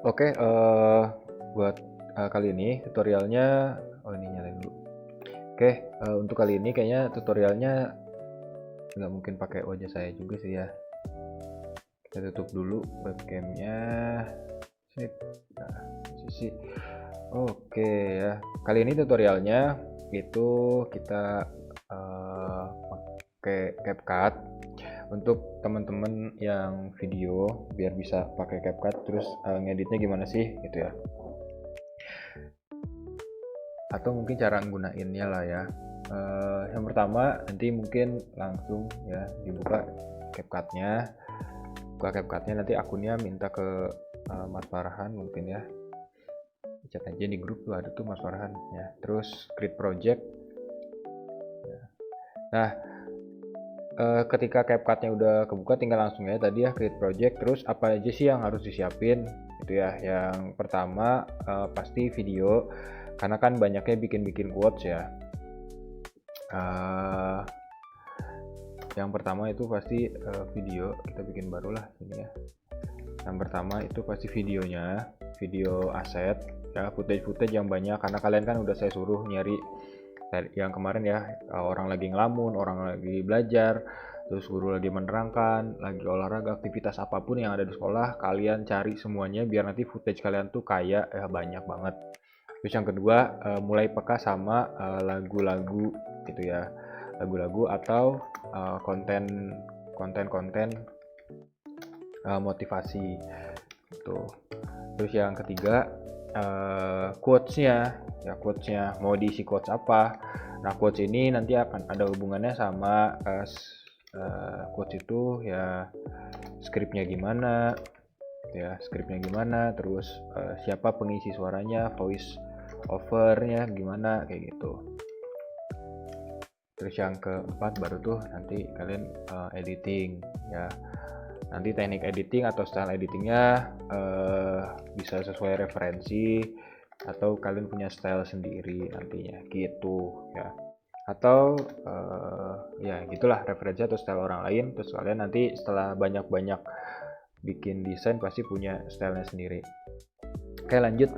Oke, buat kali ini tutorialnya, ini nyalain dulu. Oke, untuk kali ini kayaknya tutorialnya nggak mungkin pakai wajah saya juga sih ya. Kita tutup dulu webcamnya. Sip. Nah, sisi. Oke ya. Kali ini tutorialnya itu kita pakai CapCut. Untuk teman-teman yang video biar bisa pakai CapCut, terus ngeditnya gimana sih gitu ya, atau mungkin cara nggunainnya lah ya. Yang pertama nanti mungkin langsung ya dibuka CapCutnya, nanti akunnya minta ke Mas Farhan mungkin ya, chat aja di grup tuh, ada tuh Mas Farhan ya. Terus create project. Nah, ketika CapCutnya udah kebuka, tinggal langsung ya tadi ya create project. Terus apa aja sih yang harus disiapin gitu ya. Yang pertama pasti video, karena kan banyaknya bikin quotes ya. Yang pertama itu pasti video, kita bikin barulah ini ya. Yang pertama itu pasti videonya, video aset ya, footage yang banyak, karena kalian kan udah saya suruh nyari yang kemarin ya, orang lagi ngelamun, orang lagi belajar, terus guru lagi menerangkan, lagi olahraga, aktivitas apapun yang ada di sekolah, kalian cari semuanya biar nanti footage kalian tuh kayak banyak banget. Terus yang kedua, mulai peka sama lagu-lagu gitu ya, lagu-lagu atau konten motivasi gitu. Terus yang ketiga, quotesnya ya, quotesnya mau diisi quotes apa. Nah, quotes ini nanti akan ada hubungannya sama quotes itu ya, skripnya gimana ya, terus siapa pengisi suaranya, voice overnya gimana, kayak gitu. Terus yang keempat baru tuh nanti kalian editing ya. Nanti teknik editing atau style editingnya bisa sesuai referensi, atau kalian punya style sendiri nantinya gitu ya, atau ya gitulah, referensi atau style orang lain. Terus kalian nanti setelah banyak-banyak bikin desain pasti punya stylenya sendiri. Oke, lanjut.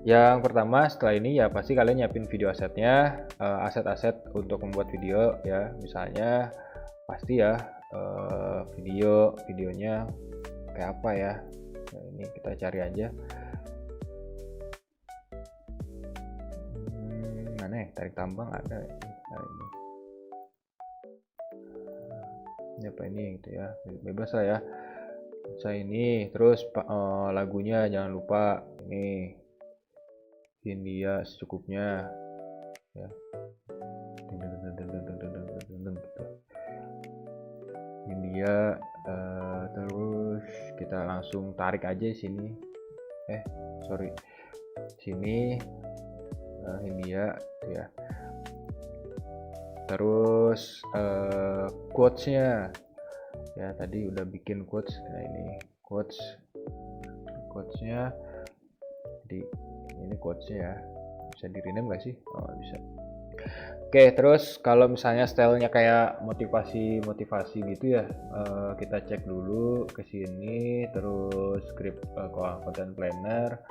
Yang pertama setelah ini ya pasti kalian nyiapin video asetnya, aset-aset untuk membuat video ya. Misalnya pasti ya videonya kayak apa ya. Nah, ini kita cari aja. Mana ya, tarik tambang ada. Nah, ini apa ini gitu ya, bebas lah ya. Saya ini terus lagunya jangan lupa ini India secukupnya ya. India, terus kita langsung tarik aja sini, sini India ya. Terus quotesnya ya, tadi udah bikin quotes. Nah, ini quotesnya di ini quotesnya ya, bisa di rename nggak sih? Oh, bisa. Oke, terus kalau misalnya stylenya kayak motivasi gitu ya, kita cek dulu ke sini. Terus script content planner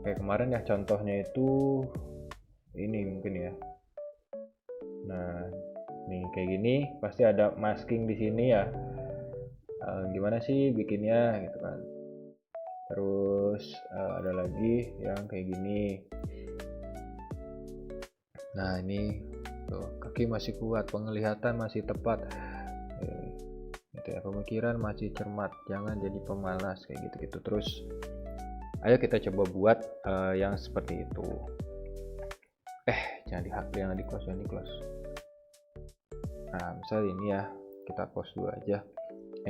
kayak kemarin ya, contohnya itu ini mungkin ya. Nah, nih kayak gini pasti ada masking di sini ya. Gimana sih bikinnya gitu kan. Terus ada lagi yang kayak gini. Nah, ini tuh, kaki masih kuat, penglihatan masih tepat, gitu ya, pemikiran masih cermat, jangan jadi pemalas, kayak gitu-gitu. Terus ayo kita coba buat yang seperti itu. Jangan di close. Nah, misalnya ini ya, kita close dulu aja.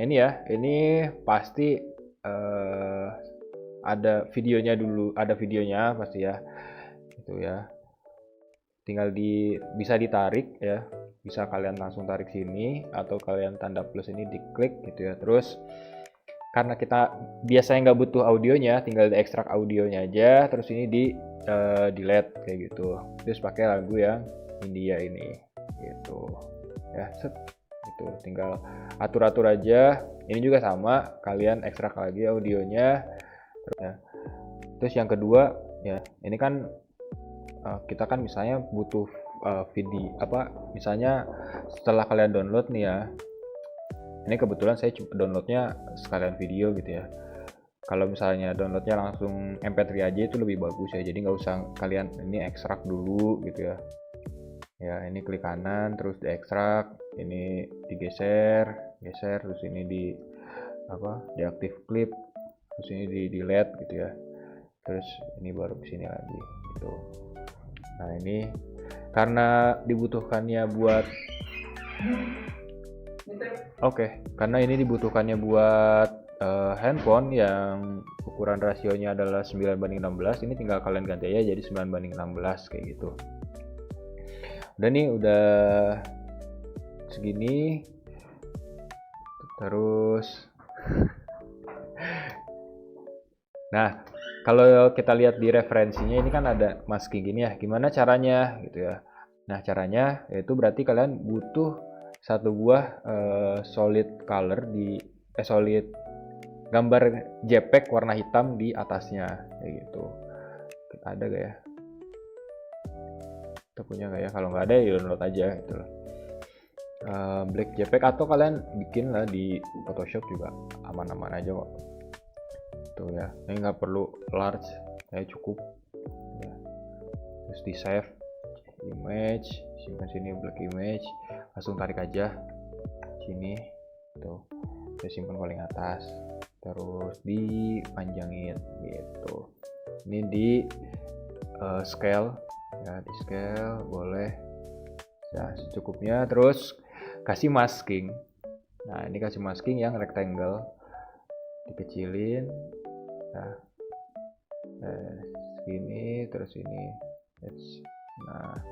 Nah, ini ya, ini pasti ada videonya pasti ya, itu ya. Tinggal bisa ditarik ya, bisa kalian langsung tarik sini, atau kalian tanda plus ini diklik gitu ya. Terus karena kita biasanya nggak butuh audionya, tinggal diekstrak audionya aja, terus ini delete kayak gitu. Terus pakai lagu yang India ini gitu ya, set gitu. Tinggal atur aja. Ini juga sama, kalian ekstrak lagi audionya, Terus yang kedua ya, ini kan kita kan misalnya butuh video misalnya setelah kalian download nih ya, ini kebetulan saya downloadnya sekalian video gitu ya. Kalau misalnya downloadnya langsung MP3 aja itu lebih bagus ya, jadi nggak usah kalian ini ekstrak dulu gitu ya. Ya, ini klik kanan terus diekstrak, ini digeser, terus ini diaktif clip, terus ini di delete gitu ya. Terus ini baru ke sini lagi gitu. Nah, ini karena dibutuhkannya buat karena ini dibutuhkannya buat handphone yang ukuran rasionya adalah 9:16, ini tinggal kalian ganti aja jadi 9:16 kayak gitu. Udah nih, udah segini. Terus nah, kalau kita lihat di referensinya ini kan ada masking gini ya, gimana caranya gitu ya. Nah, caranya yaitu berarti kalian butuh satu buah solid gambar JPEG warna hitam di atasnya kayak gitu. Kita ada gak ya? Kita punya gak ya? Kalau nggak ada ya download aja gitu loh. Black JPEG atau kalian bikin lah di Photoshop juga aman-aman aja kok. Tuh ya, ini nggak perlu large, kayak cukup ya. Terus di save image, simpan sini black image, langsung tarik aja sini tuh, saya simpan paling atas, terus dipanjangin gitu. Ini di scale ya, di scale boleh ya secukupnya. Terus kasih masking. Nah, ini kasih masking yang rectangle, dikecilin nah segini, terus ini nah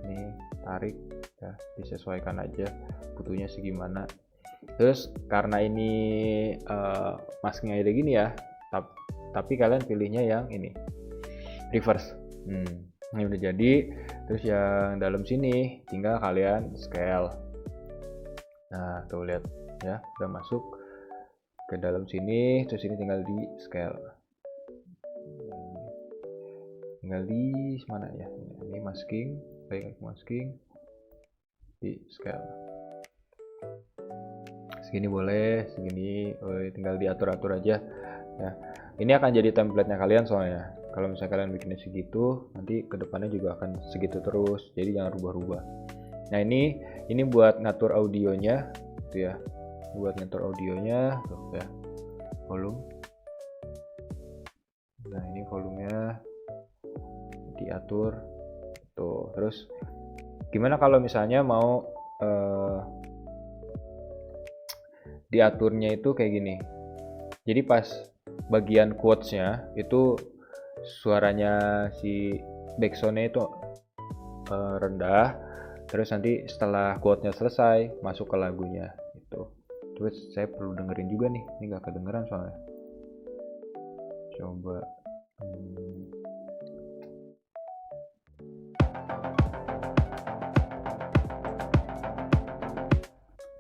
ini tarik ya, disesuaikan aja butuhnya segimana. Terus karena ini maskingnya ada gini ya, tapi kalian pilihnya yang ini reverse. Ini udah jadi. Terus yang dalam sini tinggal kalian scale. Nah, tuh lihat ya, udah masuk ke dalam sini. Terus ini tinggal di scale, tinggal di mana ya, ini masking, baik masking, di scale segini boleh, segini tinggal diatur-atur aja ya. Ini akan jadi template-nya kalian soalnya. Kalau misalnya kalian bikinnya segitu, nanti kedepannya juga akan segitu terus, jadi jangan rubah-rubah. Nah, ini buat ngatur audionya gitu ya, buat ngatur audionya tuh ya, volume. Nah, ini volumenya diatur tuh. Terus gimana kalau misalnya mau diaturnya itu kayak gini, jadi pas bagian quotes-nya itu suaranya si backsound-nya itu rendah, terus nanti setelah quote-nya selesai masuk ke lagunya gitu. Terus saya perlu dengerin juga nih, ini nggak kedengeran soalnya. Coba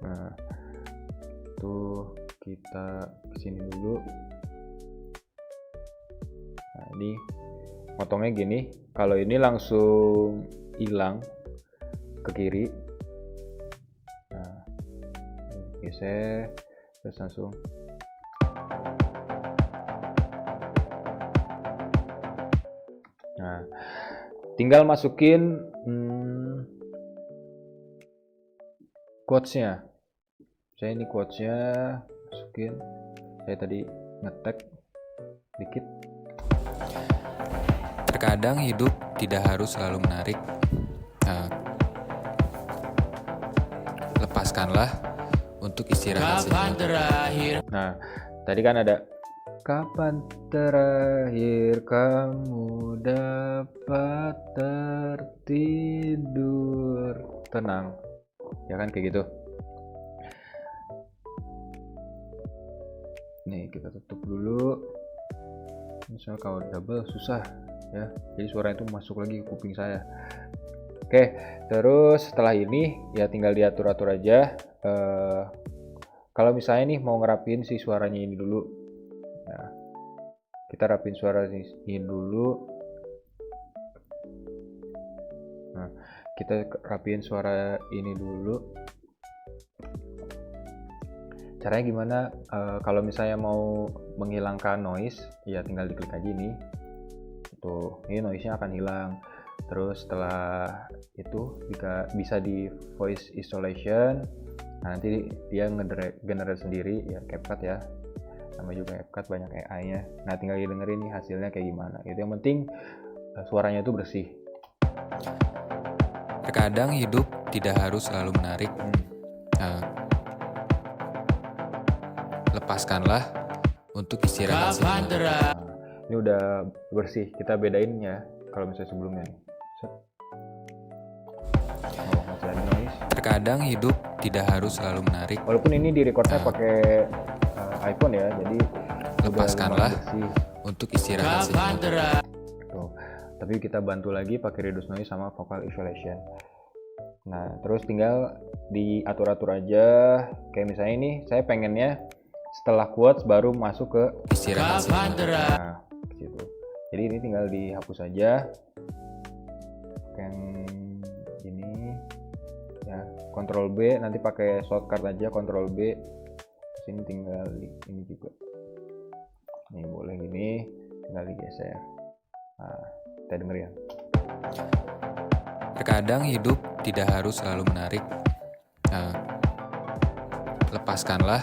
nah, tuh kita kesini dulu. Nah, ini potongnya gini. Kalau ini langsung hilang ke kiri. Nah, geser terus langsung. Nah, tinggal masukin quotes-nya. Saya ini quotes-nya masukin. Saya tadi ngetek dikit. Terkadang hidup tidak harus selalu menarik. Lepaskanlah untuk istirahat sejenak. Nah, tadi kan ada kapan terakhir kamu dapat tertidur tenang, ya kan kayak gitu. Nih kita tutup dulu. Misal kalau double susah ya, jadi suara itu masuk lagi ke kuping saya. Oke, terus setelah ini ya tinggal diatur-atur aja. Kalau misalnya nih mau ngerapin si suaranya ini dulu, Nah, kita rapiin suara ini dulu. Nah, kita rapiin suara ini dulu. Caranya gimana? Kalau misalnya mau menghilangkan noise, ya tinggal diklik aja ini. Tuh, ini noise-nya akan hilang. Terus setelah itu bisa di voice isolation. Nah, nanti dia generate sendiri ya, CapCut ya. Nama juga CapCut, banyak AI-nya. Nah, tinggal dengerin nih hasilnya kayak gimana. Itu yang penting suaranya itu bersih. Terkadang hidup tidak harus selalu menarik. Lepaskanlah untuk istirahat sejenak. Ini udah bersih, kita bedain ya kalau misalnya sebelumnya nih. Oh, masih ada noise. Terkadang hidup tidak harus selalu menarik. Walaupun ini direcordnya pakai iPhone ya, jadi Lepaskanlah udah bersih. untuk istirahat sejenak. Tuh. Tapi kita bantu lagi pakai reduce noise sama vocal isolation. Nah, terus tinggal diatur-atur aja. Kayak misalnya ini, saya pengennya setelah quotes baru masuk ke Istirahat sejenak. nah, gitu. Jadi ini tinggal dihapus aja. Yang ini ya, Ctrl B, nanti pakai shortcut aja Ctrl B. Sini tinggal ini juga. Nih boleh gini, tinggal digeser. Nah, kita dengerin. Terkadang hidup tidak harus selalu menarik. Lepaskanlah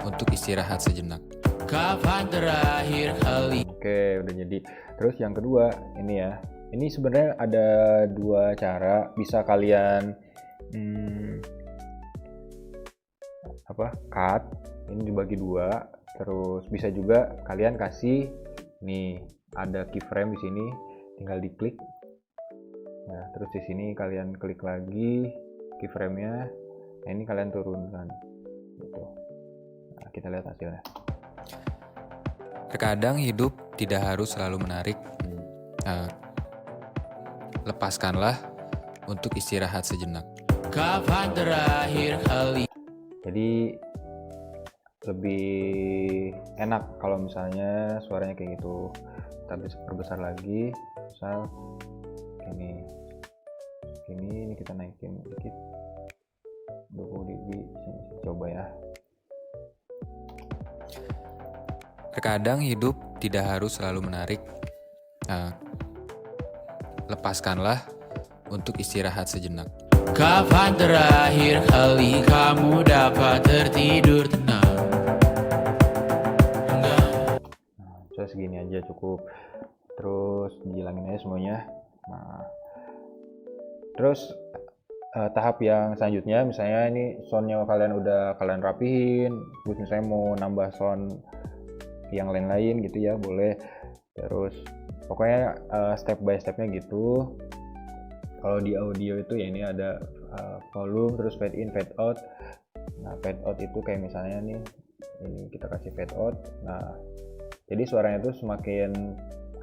untuk istirahat sejenak. Kapan terakhir kali? Oke, udah jadi. Terus yang kedua ini ya. Ini sebenarnya ada dua cara. Bisa kalian cut. Ini dibagi dua. Terus bisa juga kalian kasih nih ada keyframe di sini. Tinggal diklik. Nah, terus di sini kalian klik lagi keyframe-nya. Nah, ini kalian turunkan. Gitu. Nah, kita lihat hasilnya. Terkadang hidup tidak harus selalu menarik. Lepaskanlah untuk istirahat sejenak. Kapan terakhir kali? Jadi lebih enak kalau misalnya suaranya kayak gitu. Kita bisa perbesar lagi. Misal ini kita naikin dikit 20 dB. Coba ya. Terkadang hidup tidak harus selalu menarik. Lepaskanlah untuk istirahat sejenak. Kapan terakhir kali kamu dapat tertidur tenang? Nah, segini aja cukup. Terus dihilangin aja semuanya. Nah, terus tahap yang selanjutnya, misalnya ini soundnya kalian rapihin, terus misalnya mau nambah sound yang lain-lain gitu ya, boleh. Terus pokoknya step by stepnya gitu. Kalau di audio itu ya ini ada volume, terus fade in, fade out. Nah, fade out itu kayak misalnya nih, ini kita kasih fade out. Nah, jadi suaranya itu semakin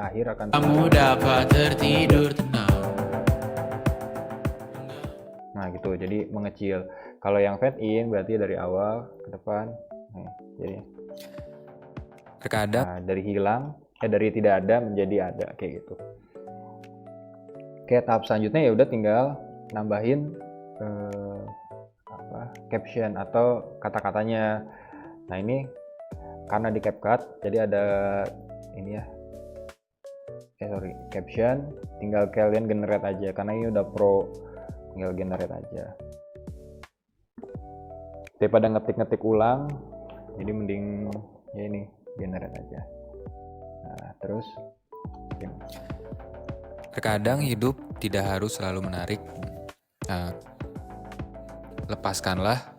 akhir akan kamu dapat tertidur tenang. Nah, gitu. Jadi mengecil. Kalau yang fade in berarti dari awal ke depan. Nah, jadi Terkadang dari tidak ada menjadi ada kayak gitu. Oke, tahap selanjutnya ya udah tinggal nambahin caption atau kata-katanya. Nah, ini karena di CapCut jadi ada ini ya. Caption, tinggal kalian generate aja karena ini udah pro, tinggal generate aja. Daripada ngetik-ngetik ulang, jadi mending ya ini generate aja. Nah, terus terkadang hidup tidak harus selalu menarik. Lepaskanlah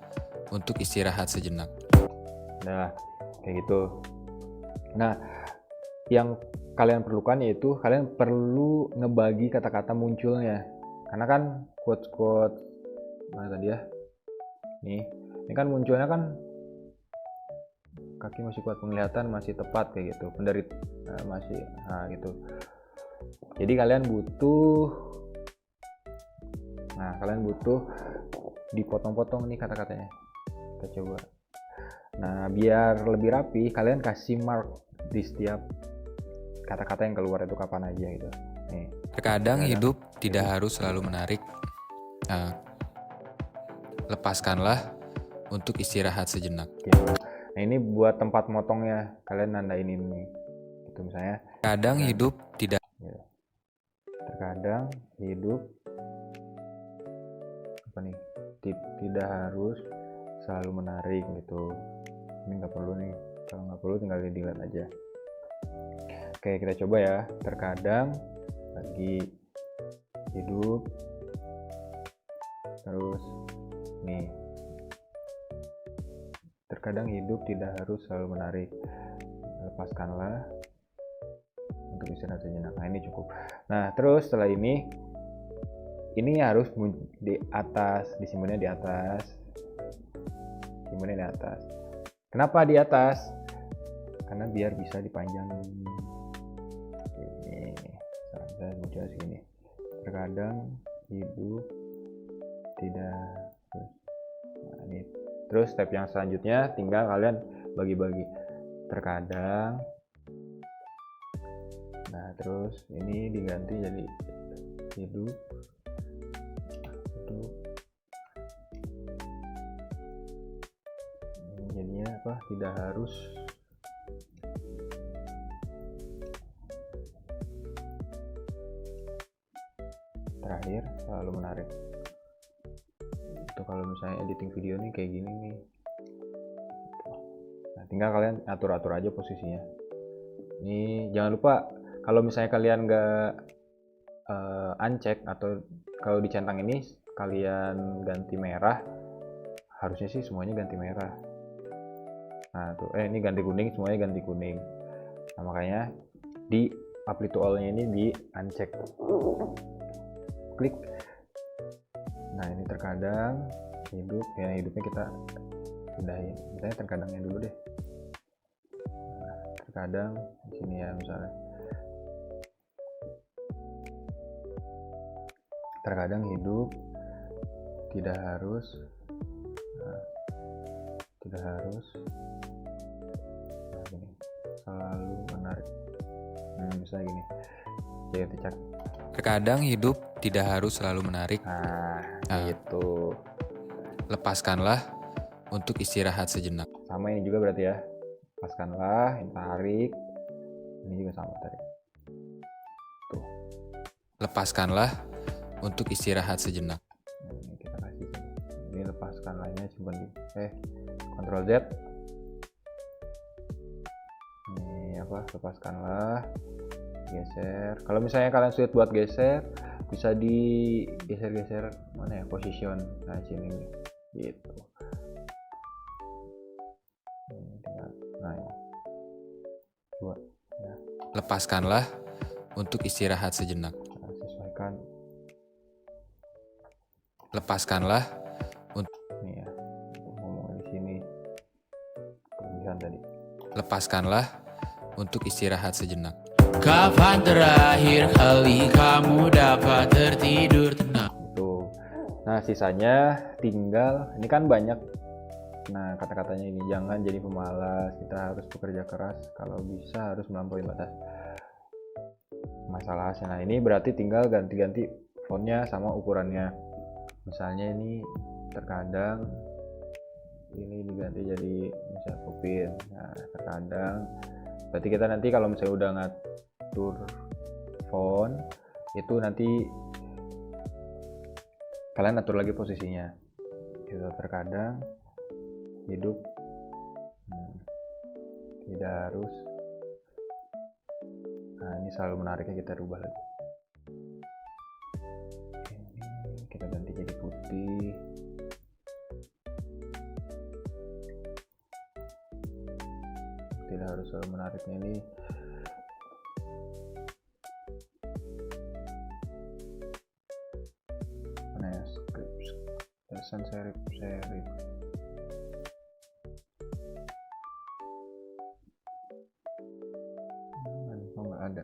untuk istirahat sejenak. Nah, kayak gitu. Nah, yang kalian perlukan yaitu kalian perlu ngebagi kata-kata munculnya. Karena kan quote-quote mana tadi ya? Ini kan munculnya kan kaki masih kuat, penglihatan masih tepat kayak gitu. Penderita masih gitu. Jadi kalian butuh dipotong-potong nih kata-katanya. Kita coba. Nah, biar lebih rapi, kalian kasih mark di setiap kata-kata yang keluar itu kapan aja gitu. Nih, Terkadang Terkadang hidup tidak harus selalu menarik. Nah, lepaskanlah untuk istirahat sejenak. gitu. Nah, ini buat tempat motongnya, kalian nandain ini. Itu misalnya, Kadang Nah. hidup tidak ya, terkadang hidup apa nih? Tidak harus selalu menarik gitu. Ini nggak perlu nih. Kalau nggak perlu tinggal di delete aja. Oke, kita coba ya. Terkadang lagi hidup, terus nih, terkadang hidup tidak harus selalu menarik. Lepaskanlah untuk istirahat sejenak. Nah, ini cukup. Nah, terus setelah ini harus di atas, disimpannya di atas. Simpannya di atas. Kenapa di atas? Karena biar bisa dipanjangin. Ini saya muncul sini. Terkadang hidup tidak terus. Nah, ini terus step yang selanjutnya tinggal kalian bagi-bagi. Terkadang, nah terus ini diganti jadi hidup ini jadinya apa, tidak harus terakhir selalu menarik. Itu kalau misalnya editing video nih kayak gini nih, nah tinggal kalian atur-atur aja posisinya. Ini jangan lupa kalau misalnya kalian nggak uncheck atau kalau dicentang ini kalian ganti merah, harusnya sih semuanya ganti merah. Nah tuh ini ganti kuning, semuanya ganti kuning. Nah makanya di apply to all nya ini di uncheck, klik. Nah ini terkadang hidup, ya hidupnya kita pindahin, misalnya terkadangnya dulu deh. Nah, terkadang di sini ya, misalnya terkadang hidup tidak harus gini, selalu menarik. Misalnya gini, jadi cek. Terkadang hidup tidak harus selalu menarik. Nah, gitu. Lepaskanlah untuk istirahat sejenak. Sama ini juga berarti ya. Lepaskanlah, ini tarik. Ini juga sama tarik. Tuh. Lepaskanlah untuk istirahat sejenak. Nah, ini kita kasih. Ini lepaskanlahnya simpan di Ctrl Z. Ini apa? Lepaskanlah. Geser. Kalau misalnya kalian sulit buat geser, bisa digeser-geser mana ya, position. Nah sini gitu. Nah ini dua ya. Lepaskanlah untuk istirahat sejenak. Nah, sesuaikan. Lepaskanlah untuk Nih ya, ngomong di sini kelebihan tadi. Lepaskanlah untuk istirahat sejenak. Kapan terakhir kali kamu dapat tertidur tenang? Itu. Nah sisanya tinggal, ini kan banyak. Nah kata-katanya ini, jangan jadi pemalas, kita harus bekerja keras, kalau bisa harus melampaui batas masalah hasil. Nah ini berarti tinggal ganti-ganti fontnya sama ukurannya. Misalnya ini terkadang ini diganti jadi misalnya Pupin. Nah terkadang berarti kita nanti kalau misalnya udah ngatur font itu nanti kalian atur lagi posisinya gitu. Terkadang hidup tidak harus, nah ini selalu menariknya kita rubah lagi. Ini kita ganti jadi putih. Tidak harus selalu menariknya ini mana ya, script sans serif nggak ada.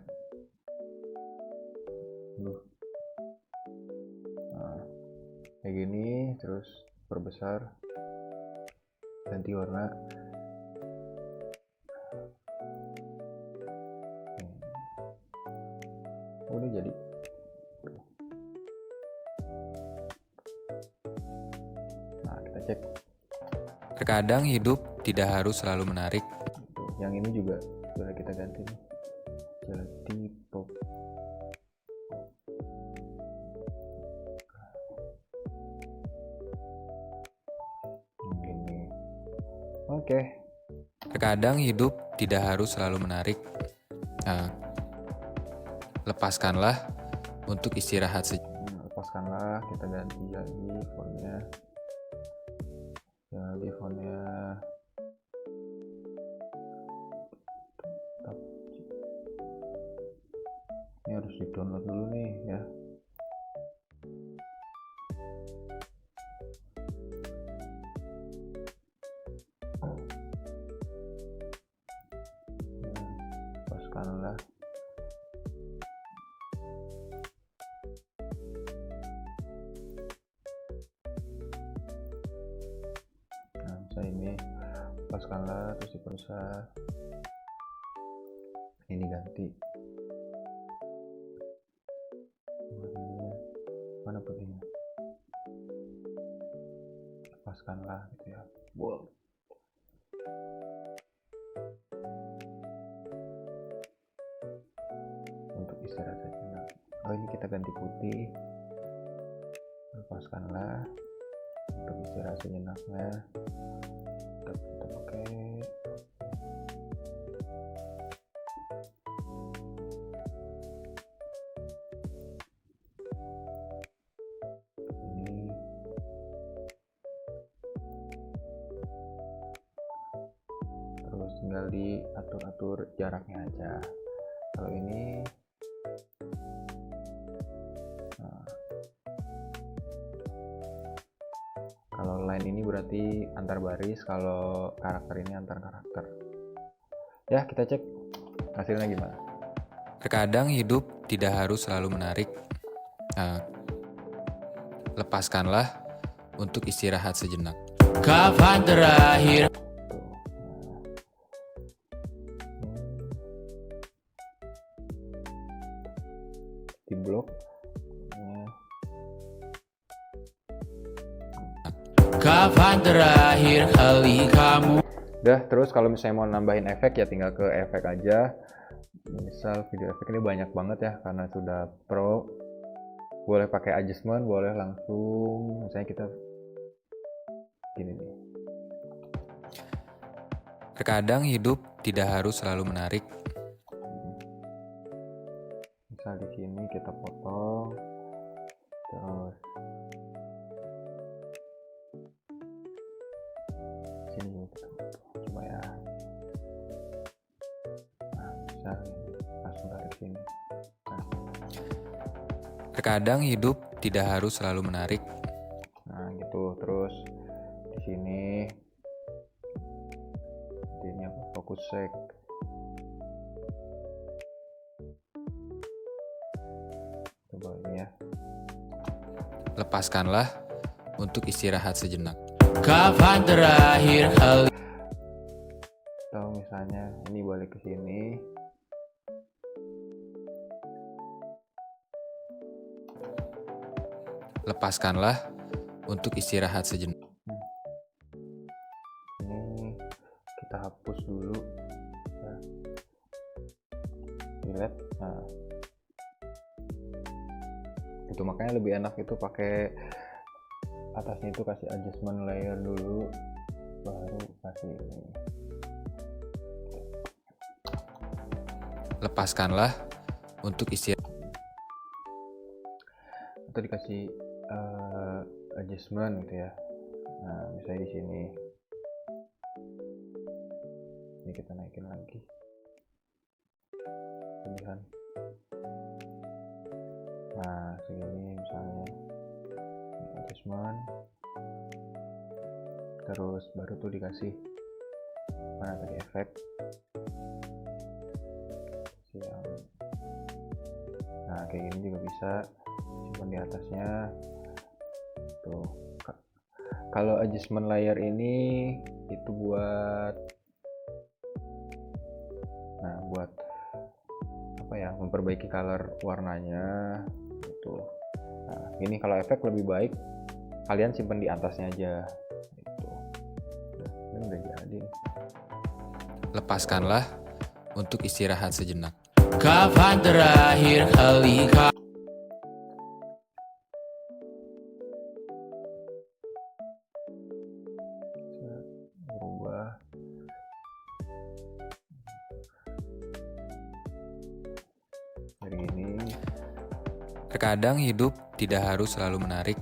Nah, kayak gini terus perbesar, ganti warna. udah jadi. Nah, kita cek. Terkadang hidup tidak harus selalu menarik. Tuh, yang ini juga boleh kita ganti nih. Jadi pop. Gini. Oke. Terkadang hidup tidak harus selalu menarik. Nah, lepaskanlah untuk istirahat Lepaskanlah, kita ganti lagi fontnya. Jadi fontnya ini harus di download dulu nih ya. Lepaskanlah. Nah, bisa ini lepaskanlah, terus diperbesar. Ini ganti warnanya mana putihnya, lepaskanlah gitu ya. Wow. Untuk istirahat sejenak. Oh, ini kita ganti putih. Lepaskanlah untuk istirahat sejenaknya. Kita pakai ini. Terus tinggal diatur-atur jaraknya aja. Kalau ini kalau line ini berarti antar baris, kalau karakter ini antar karakter. Ya, kita cek hasilnya gimana. Terkadang hidup tidak harus selalu menarik. Nah, lepaskanlah untuk istirahat sejenak. Kapan terakhir Di blok. Kapan terakhir kali kamu Udah, terus kalau misalnya mau nambahin efek ya tinggal ke efek aja. Misal video efek ini banyak banget ya karena sudah pro. Boleh pakai adjustment, boleh langsung misalnya kita gini nih. Terkadang hidup tidak harus selalu menarik. Misal di sini kita potong, terus sini juga kita potong. Coba ya. Nah, bisa langsung tarik sini. Nah, Terkadang hidup tidak harus selalu menarik. nah gitu. Terus di sini ini apa? Fokus sek. Coba ini ya. Lepaskanlah untuk istirahat sejenak. Kapan terakhir kali Atau misalnya ini balik ke sini. Lepaskanlah untuk istirahat sejenak. Ini kita hapus dulu ya. Delete. Nah, itu makanya lebih enak itu pakai atasnya itu kasih adjustment layer dulu, baru kasih ini. Lepaskanlah untuk istirahat. Atau dikasih adjustment gitu ya. Nah, misalnya di sini ini kita naikin lagi pilihan. Nah, segini misalnya adjustment, terus baru tuh dikasih mana tadi efek yang nah kayak gini juga bisa simpan di atasnya tuh. Kalau adjustment layer ini itu buat buat apa ya, memperbaiki color warnanya gitu. Nah, ini kalau efek lebih baik kalian simpan di atasnya aja gitu. Ini udah jadi. Lepaskanlah untuk istirahat sejenak. Kapan terakhir kali kamu Berubah. Dari ini. Terkadang hidup tidak harus selalu menarik.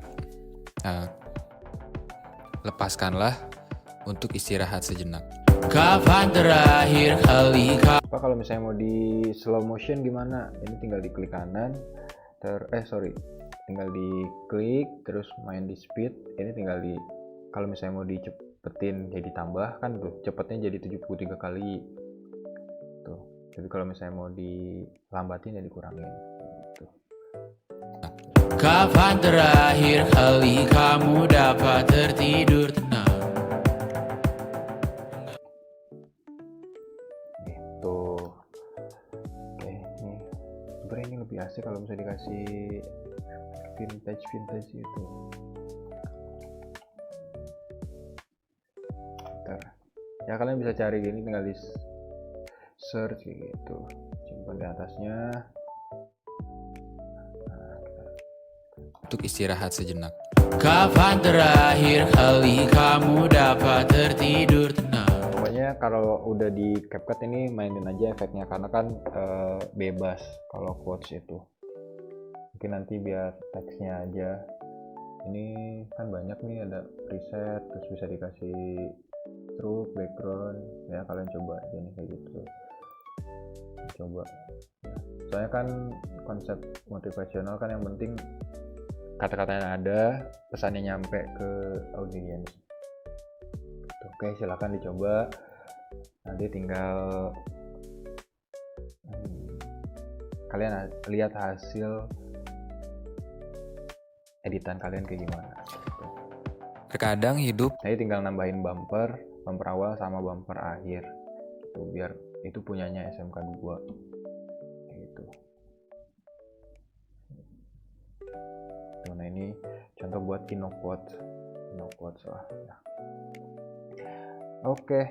Nah, lepaskanlah untuk istirahat sejenak. Kapan terakhir kali kamu Apa kalau misalnya mau di slow motion gimana? Ini tinggal diklik kanan, tinggal diklik terus main di speed. Ini tinggal kalau misalnya mau dicepetin jadi tambah kan tuh, cepetnya jadi 73 kali. Tuh. Tapi kalau misalnya mau dilambatin ya dikurangin. Tuh. Kapan terakhir kali kamu dapat tertidur tenang? Gitu. Oke, ini sebenarnya ini lebih asik kalau misalnya dikasih vintage itu. Bentar. Ya kalian bisa cari gini, tinggal di search gitu, simpan di atasnya. Untuk istirahat sejenak. Kapan terakhir kali kamu dapat tertidur tenang? Pokoknya kalau udah di CapCut ini mainin aja efeknya, karena kan bebas kalau quotes itu. Mungkin nanti biar teksnya aja. Ini kan banyak nih, ada preset, terus bisa dikasih stroke, background. Ya kalian coba aja nih kayak gitu. Coba. Soalnya kan konsep motivasional kan yang penting kata-katanya ada, pesannya nyampe ke audiens. Oke, silakan dicoba. Nanti tinggal kalian lihat hasil editan kalian kayak gimana. Terkadang hidup Jadi tinggal nambahin bumper awal sama bumper akhir. Gitu, biar itu punyanya SMK 2. Gitu. Nah, ini contoh buat Kino quotes lah. Oke.